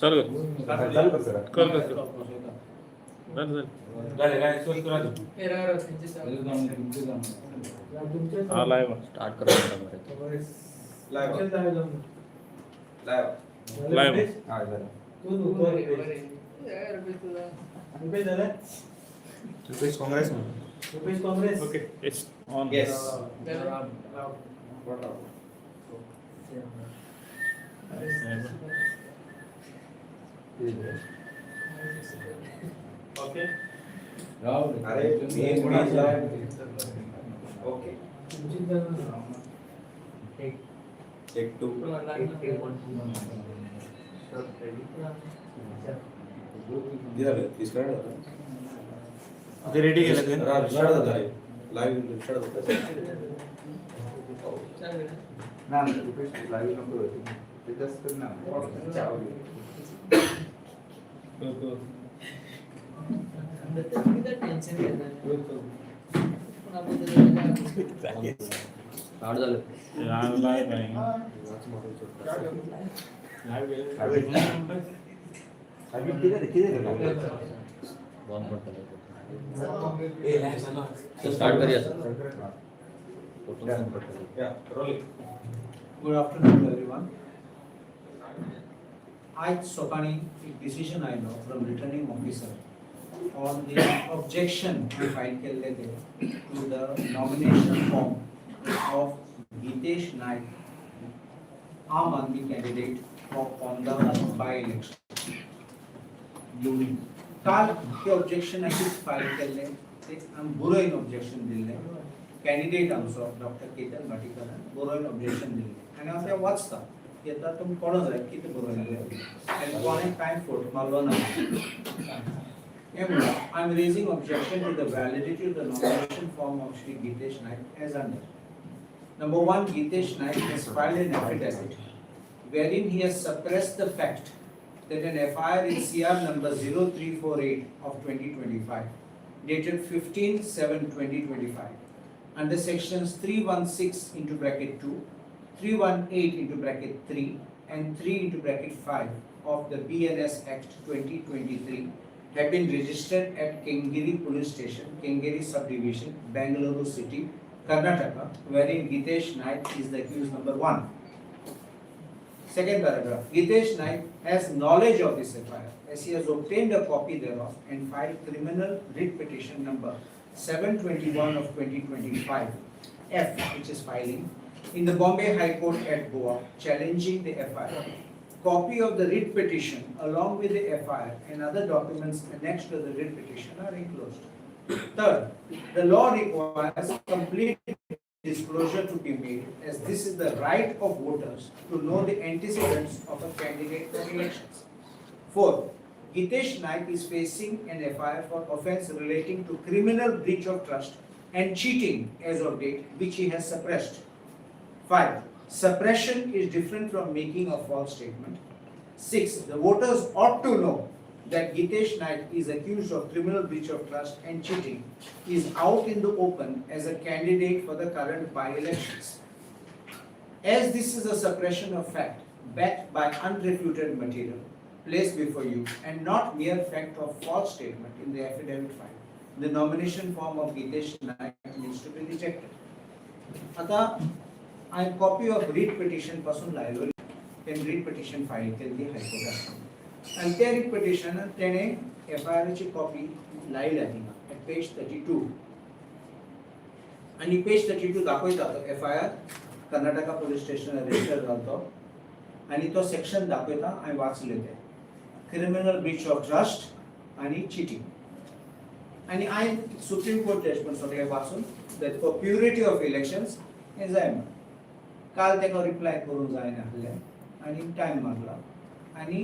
चालू चालू कर सर कर हाँ लाइव स्टार्ट करो live Congress okay it's on Yes. Okay. अरे मेन पेज ओके टेक 2 दिला प्लीज कर ओके रेडी केलं ते स्टार्ट होता है लाइव स्टार्ट होता है ना लाइव नको ते जस्ट कर ना स्टार्ट झालं लाइव आहे अभी किधर बॉम्ब पडतो स्टार्ट करूया या rolling Good afternoon, everyone. I Sokani decision I know from returning officer on the objection I filed to the nomination form of Geetesh Naik, Aam Aadmi candidate on the by-election. काल हे objection I filed केले ते आम बरोवन objection दिले candidate आमचो doctor Ketan Bhatikar बरोवन objection दिले आणि हांव ते वाचता येता तुम कोण जाय कितें बरोवन आनी कोणे कांय फोट मारलो ना I am raising objection to the validity of the nomination form of Shri Geetesh Naik as under. Number one, Geetesh Naik has filed an affidavit wherein he has suppressed the fact that an FIR in CR number 0348 of 2025 dated 15/7/2025 under sections 316 into bracket 2, 318 into bracket 3 and 3 into bracket 5 of the BNS Act 2023 have been registered at Kengeri Police Station, Kengeri Subdivision, Bangalore City, Karnataka, wherein Geetesh Naik is the accused number 1. Second paragraph, Geetesh Naik has knowledge of this FIR as he has obtained a copy thereof and filed criminal writ petition number 721 of 2025 F, which is filing, in the Bombay High Court at Goa, challenging the FIR. Copy of the writ petition along with the FIR and other documents annexed to the writ petition are enclosed. Third, the law requires complete disclosure to be made as this is the right of voters to know the antecedents of a candidate for elections. Fourth, Geetesh Naik is facing an FIR for offence relating to criminal breach of trust and cheating as of date, which he has suppressed. 5. Suppression is different from making a false statement. 6. The voters ought to know that Geetesh Naik is accused of criminal breach of trust and cheating, is out in the open as a candidate for the current by-elections. As this is a suppression of fact backed by unrefuted material placed before you and not mere fact of false statement in the affidavit file, the nomination form of Geetesh Naik needs to be rejected. आता I copy of writ petition पासून लायलो and writ petition file केली हायकोर्टात आणि त्या writ petition तेने FIR ची copy लायल्या थिंगा at page 32 आणि page 32 दाखवता तो FIR Karnataka police station register जातो आणि तो सेक्शन दाखवता हांवें वाचले ते क्रिमिनल ब्रीच ऑफ ट्रस्ट आणि चीटिंग आणि हांवें सुप्रीम कोर्ट जजमेंट सगळे वाचून that for purity of elections हे जाय काल तेका रिप्लाय करूंक जायना आसलें आनी टायम मारला आनी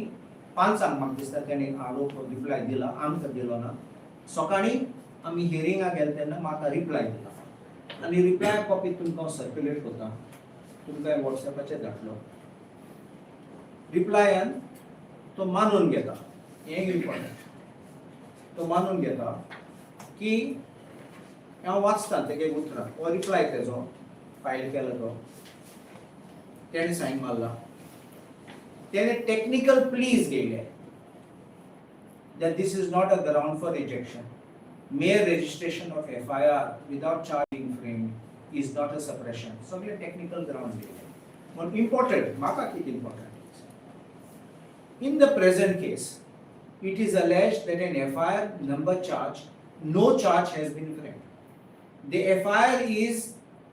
5 म्हाका दिसता तेणे आरोप रिप्लाय दिला आमकां दिलो ना सकाळी आमी हियरिंगाक गेले तेन्ना म्हाका रिप्लाय दिला आनी रिप्लाय कॉपी तुमकां सर्क्युलेट करता तुमकां WhatsAppचेर धाडलो रिप्लायान तो मानून घेता हें इम्पॉर्टंट तो मानून घेता की हांव वाचता तेगे उतरां हो रिप्लाय तेजो फायल केला तो तेणे सायन मारला त्याने टेक्निकल प्लीज घेयले that this is not a ground for rejection. Mere registration of FIR without charge being framed is not a suppression. सगळे technical ground घेयले. But important, म्हाका किती important. In the present case, it is alleged that an FIR number charge, no charge has been framed. The FIR is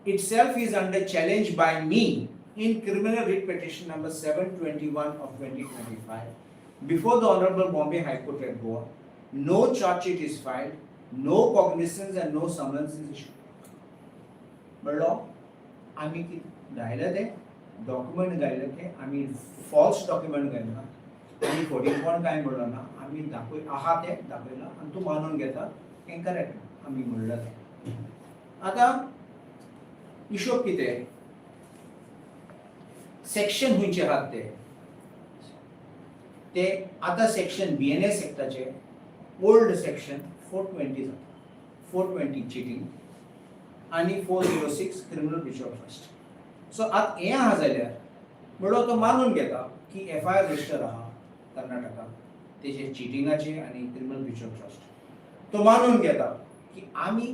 itself is under challenge by me in criminal writ petition number 721 of 2025 before the Honorable Bombay High Court at Goa. No charge sheet is filed, no cognizance and no summons is issued. म्हणलो आम्ही की गायलं ते document गायलं ते आम्ही false document गायला आम्ही खोटी पण काय म्हणलं ना आम्ही आहात ते दाखवलं आणि तू मानून घेता इनकरेक्ट आम्ही म्हणलं ते आता हिशोब किती सेक्शन हुंचे आहात ते आता सेक्शन BNS एक्टाचे ओल्ड सेक्शन 420 जाता 420 चिटिंग आणि 406 criminal breach of trust so आता हे आहा जाल्यार म्हणलो तो मानून घेता की FIR रजिस्टर आहा कर्नाटका तेजे चिटिंगाचे आणि क्रिमिनल ब्रीच ऑफ ट्रस्ट तो मानून घेता की आम्ही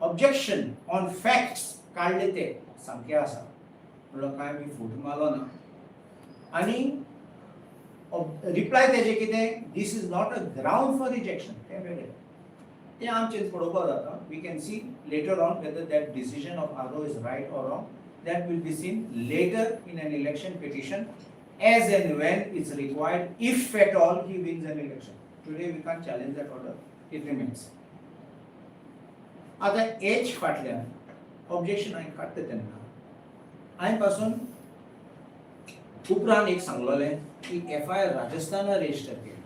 ऑब्जेक्शन ऑन फॅक्ट्स काढले ते सामके आसा म्हणलो काय मी फूट मारलो ना आणि रिप्लाय तेजे कितें this is not a ground for rejection ते वेगळे ते आमचे पळोवपाक जाता we can see later on whether that decision of RO is right or wrong that will be seen later in an election petition as and when it's required if at all he wins an election. Today we can't challenge that order, it remains. आता as फाटल्यान objection हांवें काडटा तेन्ना हांवें पासून उपरांत एक सांगलोलें की FIR राजस्थानान रजिस्टर केली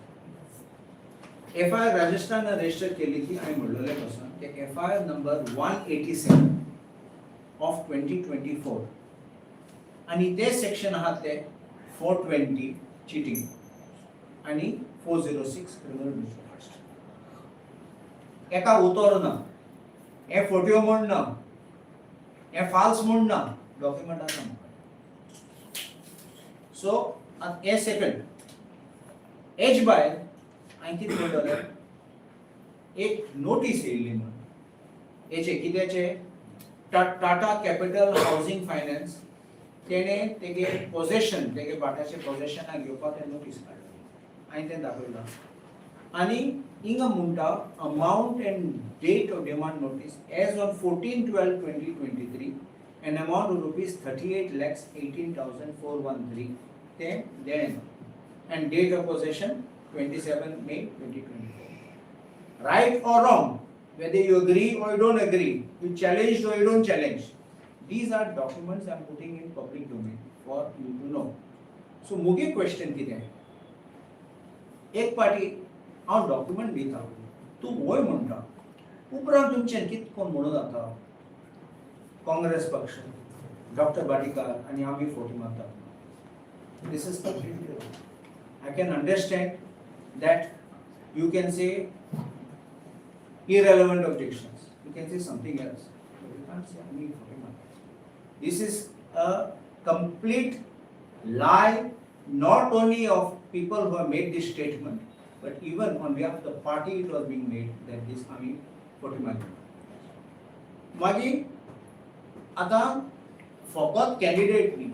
FIR राजस्थानान रजिस्टर केली की हांवें म्हणलोलें पासून की FIR नंबर 187 ऑफ 2024 आनी ते सेक्शन आहात ते 420 cheating आणि 406 criminal misconduct. एका उतर ना हे फोटो म्हण ना हे फाल्स म्हण ना डॉक्युमेंट आसा सो हे सेकंड एज बाय हांवें कितें म्हणटलें एक नोटीस येयल्ली म्हण हेचे कित्याचे टाटा कॅपिटल हावसिंग फायनान्स तेणे तेगे पोजेशन तेगे बाटाचे पोजेशनाक घेवपाक ते नोटीस काडली हांवें तें दाखयलां आनी हिंगा म्हणटा amount and date of demand notice as on 14/12/2023 an amount of ₹38,18,413 ते देणें and date of possession 27 May 2024 right or wrong whether you agree or you don't agree you challenge or you don't challenge. These are documents I am putting in public domain for you to know. So मुगे question कितें एक party हांव document दिता तूं वय म्हणटा उपरांत तुमचें कितें कोण म्हणून जाता काँग्रेस पक्ष डॉक्टर बाटिकार आनी आमी फोटो मारतात this is completely wrong. I can understand that you can say irrelevant objections, you can say something else, but you can't say आमी फोटो मारतात. This is a complete lie, not only of people who have made this statement, but even on behalf of the party it was being made that this आम्ही photo मारतात. मागीर आता फकत candidate न्ही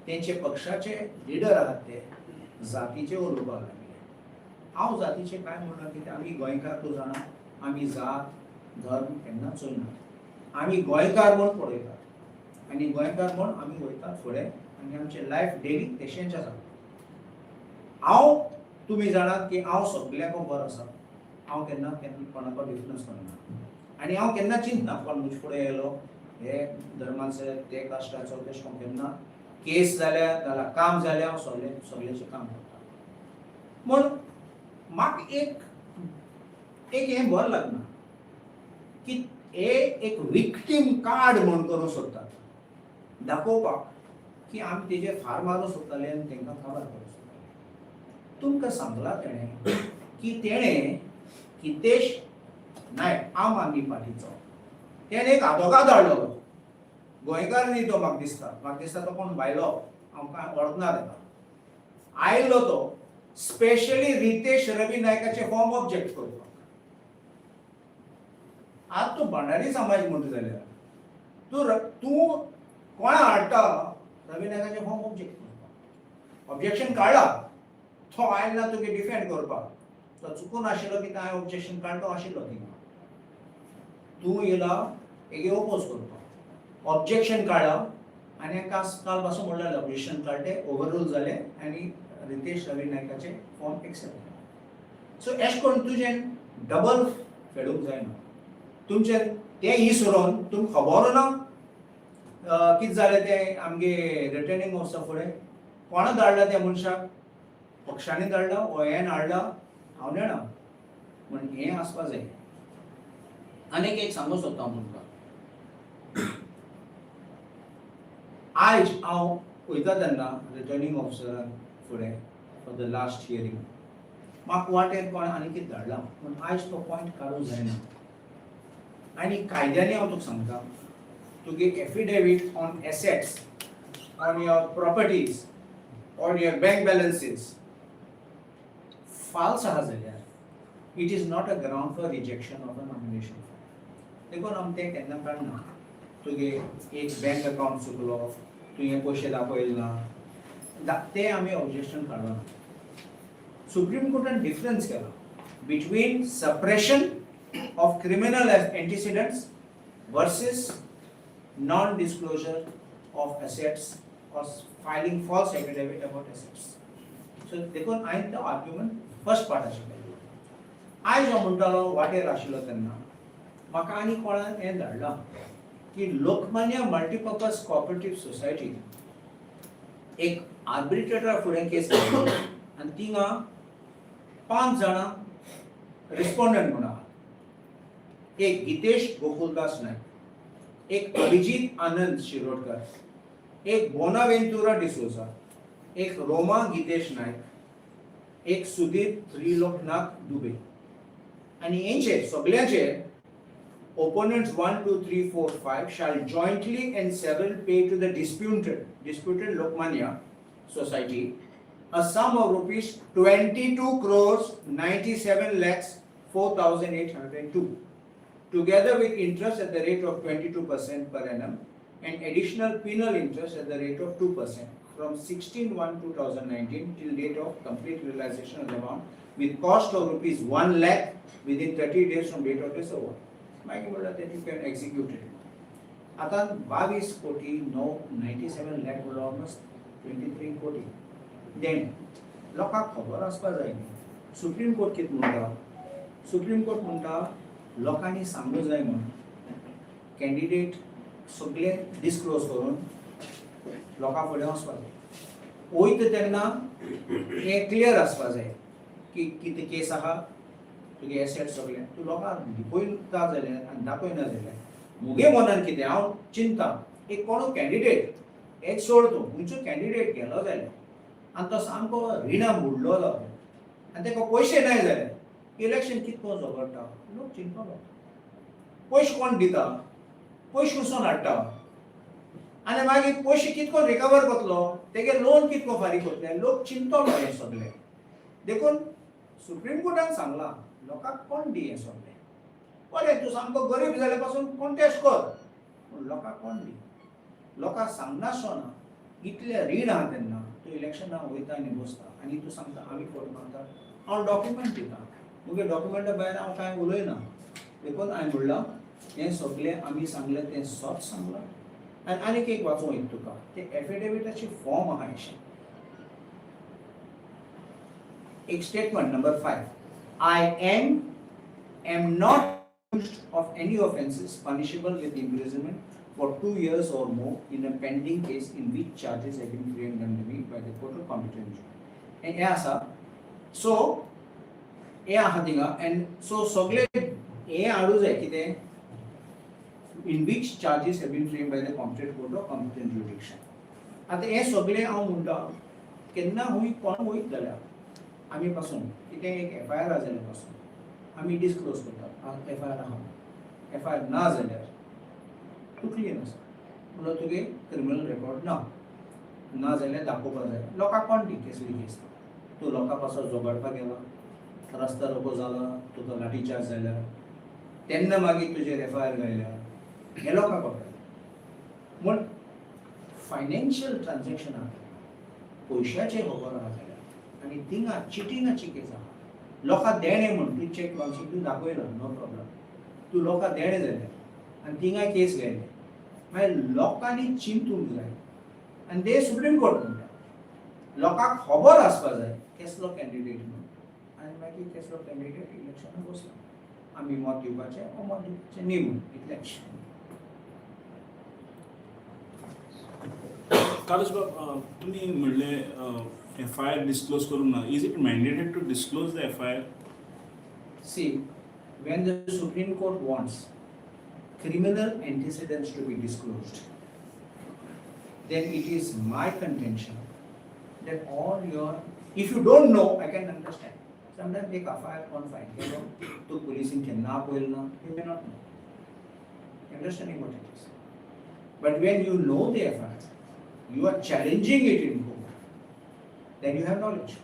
तेंचे पक्षाचे लिडर आहात ते जातीचे उलोवपाक लागले. हांव जातीचे काय म्हणना कित्याक आमी गोंयकार तूं जाणा आमी जात धर्म केन्ना चलना आमी गोंयकार म्हूण पळयतात आनी गोंयकार म्हूण आमी वयतात फुडें आनी आमचें लायफ डेली तेशेंच आसा. हांव तुमी जाणात की हांव सगळ्याक बरो आसा हांव केन्ना कोणाको डिफरन्स करना आनी हांव केन्ना चिंतना कोण म्हजे फुडें येयलो हे धर्माचे ते कास्टाचो तशें कोण केन्ना केस जाल्या काम जालें हांव सगळ्याचें काम करता. म्हूण म्हाका एक हें बरें लागना की हे एक विक्टीम कार्ड म्हूण करूं सोदतात दाखोवपाक की आमी तेजे फार मारूं सोदताले आनी तांकां खबर करूं सोदताले. तुमकां सांगलां तेणें की तेणें गितेश नायक आम आदमी पार्टीचो तेणें एक आदवोगाद हाडलो गोंयकार न्ही तो म्हाका दिसता तो कोण भायलो हांव कांय वळखना ताका आयलो तो स्पेशली रितेश रवी नायकाचे फॉर्म ऑब्जेक्ट करपाक. आज तू भंडारी समाज म्हणटा जाल्यार तू कोणा हाडटा रवी नायकाचे फॉर्म ऑब्जेक्ट करपाक. ऑब्जेक्शन काढला तो आयला तुगे डिफेंड करपाक. तो चुकून आशिल्लो की काय ऑब्जेक्शन काढलो आशिल्लो थिंगा. तू येला एक ओपोज करपाक. ऑब्जेक्शन काढला आणि काल पासून म्हणलें ऑब्जेक्शन काढले ओव्हररूल जाले आणि रितेश रवी नायकाचे फॉर्म एक्सेप्ट केले. सो एश कोन तुजें डबल फेडूंक जायना. तुमचे ते ही सोडून तुमकां खबर ना कितें जालें तें आमगे रिटर्निंग ऑफिसर फुडें कोणा धाडला त्या मनशाक. पक्षांनी धाडला ओएन हाडला हांव जाणा. म्हण हें आसपा जाय. आनीक एक सांगूंक सोदता हांव तुमकां. आयज हांव वयता तेन्ना रिटर्निंग ऑफिसरान फुडें फॉर द लास्ट हियरिंग म्हाका वाटेर कोण आनी कितें धाडला पूण आयज तो पॉयंट काडूंक जायना. आनी कायद्यांनी हांव तुका सांगता तुगे affidavit on assets on your properties on your bank balances false आहा जाल्यार it is not a ground for rejection of a nomination. देखून आमी तें केन्ना काडना. तुगे एक बँक अकाउंट चुकलो तुवें पयशे दाखयले ना ते आमी ऑब्जेक्शन काडना. सुप्रीम कोर्टान डिफरन्स केला between suppression of criminal antecedents versus non disclosure of assets or filing false affidavit about assets. So देखून हांवें तो आर्ग्युमेंट फर्स्ट पार्ट आशिल्लो. आयज हांव म्हणटालो वाटेर आशिल्लो तेन्ना म्हाका आनी कोणान हें धाडलां की लोकमान्य मल्टीपर्पज कोऑपरेटिव्ह सोसायटी एक आर्बिट्रेटरा फुडें केस केली आनी थिंगा 5 जाणां रिस्पोंडंट म्हणून आहात. एक गितेश गोकुलदास नायक, एक अभिजीत आनंद शिरोडकर, एक बोनावेंतुरा डिसोजा, एक रोमा गीतेश नायक, एक सुधीर त्रिलोकनाथ दुबे. आणि यांचे सगळ्यांचे opponents 1, 2, 3, 4, 5 shall jointly and several pay to the disputed Lokmanya society a sum of rupees 22 crores 97 lakhs 4,802 together with interest at the rate of 22% per annum and additional penal interest at the rate of 2% from 16/1/2019 till date of complete realization of the amount with cost of rupees 1 lakh within 30 days from date of disavowal. मागीर म्हणल्यार that you can execute it. आता 22 कोटी 97 लाख म्हणल्यार almost 23 कोटी. Then लोकांक खबर आसपा जाय न्ही. सुप्रीम कोर्ट कितें म्हणटा? सुप्रीम कोर्ट म्हणटा लोकांनी सांगूं जाय म्हणून कॅन्डिडेट सगळे डिस्क्लोज करून लोकां फुडें वचपा जाय. वयता तेन्ना हें क्लियर आसपा जाय की कितें केस आहा तुगे एसेट सगळे तूं लोकांक दिपयता जाल्यार आनी दाखयना जाल्यार मुगे मनान कितें हांव चिंता एक कोणू कॅन्डिडेट एक सोड तूं खंयचो कॅन्डिडेट गेलो जाल्यार आनी तो सामको रिणां बुडलो आनी ताका पयशे नाय जाल्यार इलेक्शन कितको झगडटा लोक चिंतलो. पयशे कोण दिता पयशे कुसून हाडटा आनी मागीर पयशे कितको रिकवर करतलो तेगे लोन कितको फारीक करतले लोक चिंतलो हें सगळें. देखून सुप्रीम कोर्टान सांगलां लोकांक कोण दी हें सगळें. बरें तूं सामको गरीब जाल्या पासून कॉन्टेस्ट कर पूण लोकांक कोण दी. लोकांक सांगनासो ना इतलें रीण आहा तेन्ना तूं इलेक्शनाक वयता आनी बसता आनी तूं सांगता आमी फोटो मारता हांव डॉक्युमेंट दिता मुगे डॉक्युमेंटा भायर हांव कांय उलयना. देखून हांवें म्हणलां हें सगळें आमी सांगलें तें सॉच सांगलां. आनी आनीक एक वाचूं वयता तुका ते एफिडेविटाची फॉर्म आहा अशें एक statement number 5 I am not accused of any offences punishable with imprisonment for 2 years or more in a pending case in which charges have been framed under me by the court of competent jury. And हे आसा सो हे आहा थिंगा and so सगळे हे हाडू जाय कितें in which charges have been framed by the competent court of competent jurisdiction. आता हे सगळे हांव म्हणटा केन्ना हुंय कोण वयत जाल्यार आमी पासून कितें एक FIR जाल्या पासून आमी डिस्क्लोज करतात FIR आहा FIR ना जाल्यार तूं क्लीन आसा म्हणल्यार तुगे क्रिमिनल रेकॉर्ड ना जाल्यार दाखोवपा जाय लोकांक कोण दी कसली केस. तूं लोकां पासो झगडपाक गेला, रस्ता रोको जाला, तुका लाठीचार्ज जाल्या, तेन्ना मागीर तुजेर FIR घायल्या, हें लोकांक कळटा. म्हूण फायनान्शियल ट्रान्झॅक्शनाक पयशांचे खबर आहा जाल्यार आनी थिंगा चिटिंगाची केस आहा, लोकां देणे म्हूण तूं चॅक बाउन्सिंग दाखयला, नो प्रॉब्लम, तूं लोकां देणे जाल्यार आनी थिंगा केस घायले, मागीर लोकांनी चिंतूंक जाय. आनी ते सुप्रीम कोर्ट म्हणटा लोकांक खबर आसपा जाय कसलो कॅन्डिडेट म्हणून, आनी मागीर कसलो कॅन्डिडेट इलेक्शनाक वचना, आमी मत दिवपाचें वो मत दिवपाचें न्ही म्हणून, इतलेंच. कार्लोस बाब, तुम्ही म्हणले FIR डिस्क्लोज करूंक ना. Is it mandated to disclose the FIR? See, when the Supreme Court wants criminal antecedents to be disclosed, then it is my contention that all your, if you don't know, I can understand. Sometimes take FIR on file, you know, to policing kenna poilna, you may not know. Understanding what it is. But when you know the FIR, you are challenging it in court, then you have knowledge.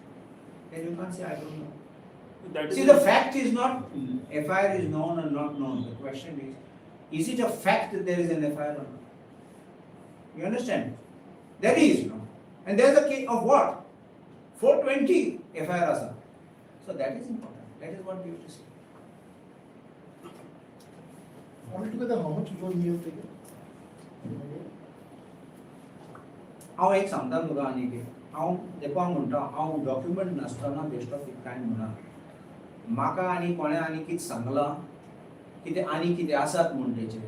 Then you can't say, I don't know. See, the fact is not FIR is known or not known. The question is it a fact that there is an FIR or not? You understand? There is, no? And there's a case of what? 420 FIR asa. So that is important. That is what we have to see. Altogether, how much loan you have taken? हांव एक सांगता तुका आनीक एक, हांव देखून हांव म्हणटा हांव डॉक्युमेंट नासतना बेस्ट ऑफ इट कांय म्हणना. म्हाका आनी कोणें आनी कितें सांगलां, कितें आनी कितें आसात म्हूण तेचें,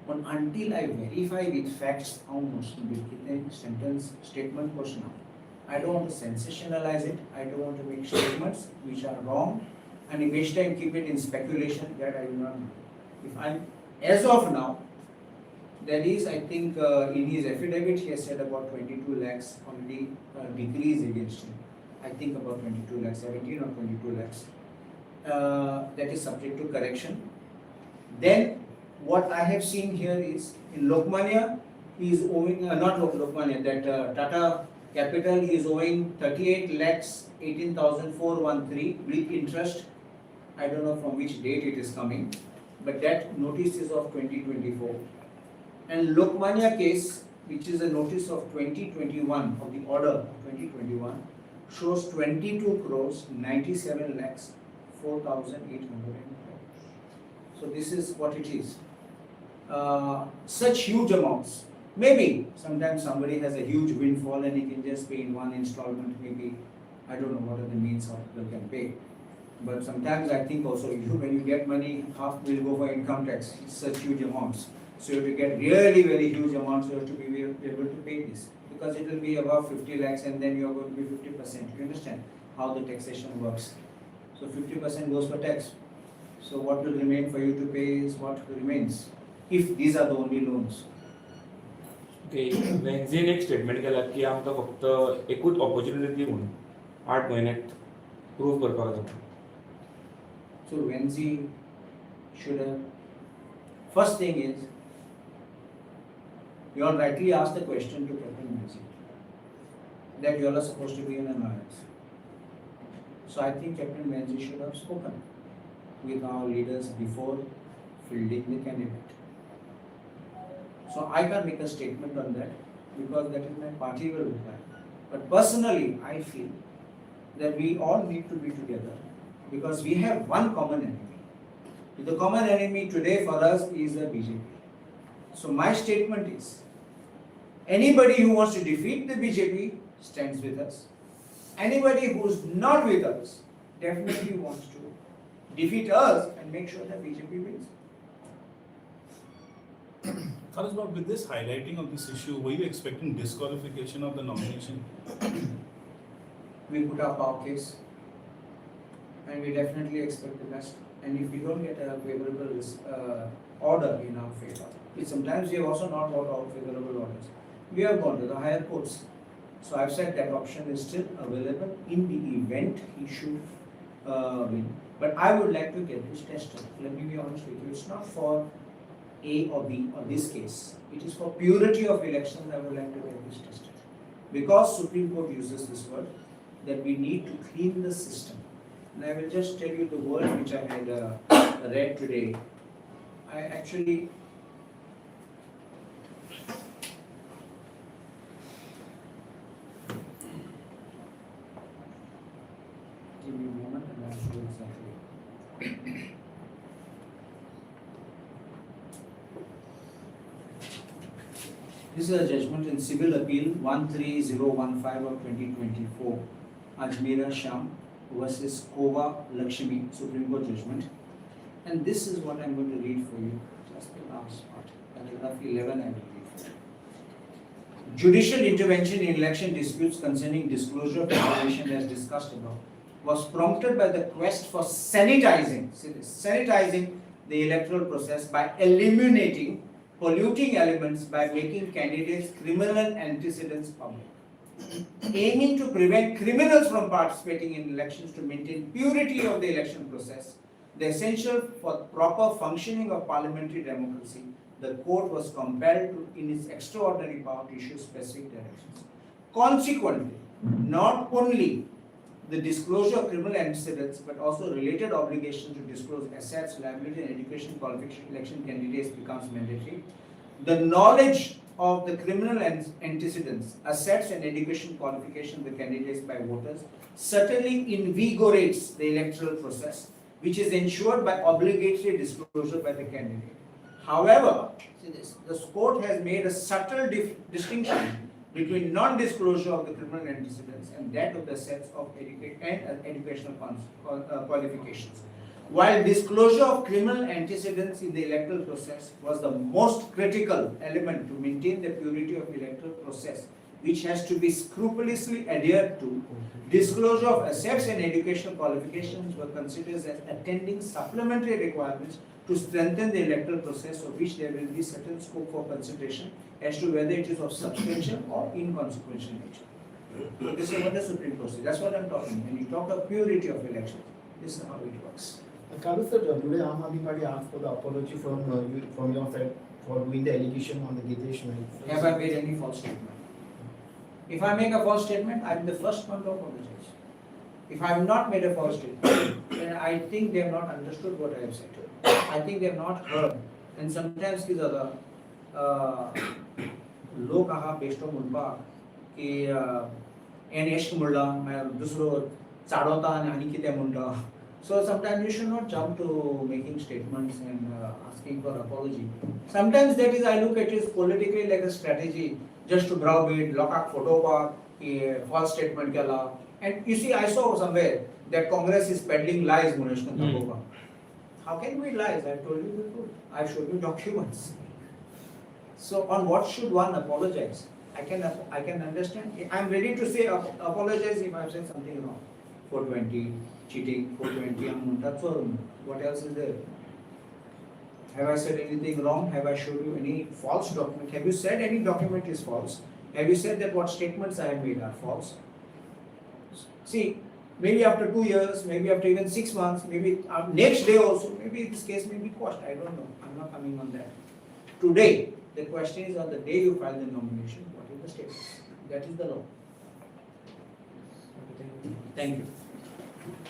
पूण until I verify with facts हांव कितें सेंटेन्स स्टेटमेंट करचना. I don't want to sensationalize it. I don't want to make statements which are wrong and waste time keep it in speculation that I do not know. If I'm, as of now, there is, I think, in his affidavit he has said about 22 lakhs already decrees against him. I think about 22 lakhs, 17 or 22 lakhs. That is subject to correction. Then what I have seen here is in Lokmanya he is owing, not Lokmanya, that Tata Capital he is owing 38 lakhs 18,413 with interest. I don't know from which date it is coming, but that notice is of 2024. And Lokmanya case, which is a notice of 2021 of the order of 2021, shows 22 crores 97 lakhs 4,800. So this is what it is. Such huge amounts. Maybe sometimes somebody has a huge windfall and he can just pay in one installment. Maybe I don't know what are the means how people can pay. But sometimes I think also when you get money, half will go for income tax. It's such huge amounts. So you have to get really very huge amounts. You have to be able to pay this because it will be above 50 lakhs and then you are going to be 50%. You understand how the taxation works? So 50% goes for tax. So what will remain for you to pay is what remains if these are the only loans. वेन्झीन एक statement केला की आमकां फक्त एकूच opportunity दी म्हणून 8 म्हयन्यात prove करपाक जाता. So Wenzi should have, first thing is, you all rightly asked the question to Captain Wenzi that you all are supposed to be in an alliance. So I think Captain Wenzi should have spoken with our leaders before fielding the candidate. So I can't make a statement on that because that is my party will reply. But personally, I feel that we all need to be together because we have one common enemy. The common enemy today for us is the BJP. So my statement is, anybody who wants to defeat the BJP stands with us. Anybody who is not with us definitely wants to defeat us and make sure that BJP wins. Carlos Babu, with this highlighting of this issue, were you expecting disqualification of the nomination? We put up our case and we definitely expect the best. And if we don't get a favorable order in our favor, sometimes we have also not got out favorable orders. We have gone to the higher courts. So I've said that option is still available in the event he should win. But I would like to get this tested. Let me be honest with you. It's not for A or B or this case. It is for purity of elections. I would like to get this tested. Because Supreme Court uses this word, that we need to clean the system. And I will just tell you the words which I had read today. I actually give me a moment and I'll show exactly. This is a judgment in Civil Appeal 13015 of 2024, Ajmera Sham versus Kova Lakshmi, Supreme Court judgment. And this is what I'm going to read for you. Just the last part, paragraph 11 I will read for you. Judicial intervention in election disputes concerning disclosure of information as discussed above was prompted by the quest for sanitizing the electoral process by eliminating polluting elements by making candidates' criminal antecedents public. Aiming to prevent criminals from participating in elections to maintain purity of the election process, the essential for proper functioning of parliamentary democracy, the court was compelled to, in its extraordinary power, to issue specific directions. Consequently, not only the disclosure of criminal antecedents, but also related obligation to disclose assets, liability, and education qualification election candidates becomes mandatory. The knowledge of the criminal antecedents, assets, and education qualification of the candidates by voters certainly invigorates the electoral process, which is ensured by obligatory disclosure by the candidate. However, the court has made a subtle distinction between non-disclosure of the criminal antecedents and that of the sets of educational qualifications. While disclosure of criminal antecedents in the electoral process was the most critical element to maintain the purity of the electoral process, which has to be scrupulously adhered to, disclosure of assets and educational qualifications were considered as attending supplementary requirements to strengthen the electoral process, of which there will be certain scope for consideration as to whether it is of substantial or inconsequential nature. This is what the Supreme Court says. That's what I'm talking. When you talk of purity of elections, this is how it works. Carlos sir, today Aam Aadmi Party asked for the apology from your side for doing the allegation on the Geetesh night. Have I made any false statement? If I make a false statement, I'm the first one to apologize. If I have not made a false statement, then I think they have not understood what I have said. I think they have not heard. And sometimes की ज़्यादा लोग कहा Bairstow मुल्पा कि N एश मुल्ला मैं दूसरो चाड़ोता आणि किते मुंडा. So sometimes you should not jump to making statements and asking for apology. Sometimes that is, I look at it politically like a strategy, just to browbeat, lock photo pa, false statement kala. And you see, I saw somewhere that Congress is peddling lies, Munesh Kantha. How can we lies? I told you before. I showed you documents. So on what should one apologize? I can understand. I'm ready to say apologize if I've said something wrong. 420, cheating, 420, that's all. What else is there? Have I said anything wrong? Have I showed you any false document? Have you said any document is false? Have you said that what statements I have made are false? See, maybe after 2 years, maybe after even 6 months, maybe next day also, maybe this case may be quashed. I don't know. I'm not coming on that. Today, the question is on the day you file the nomination, what is the status? That is the law. Thank you.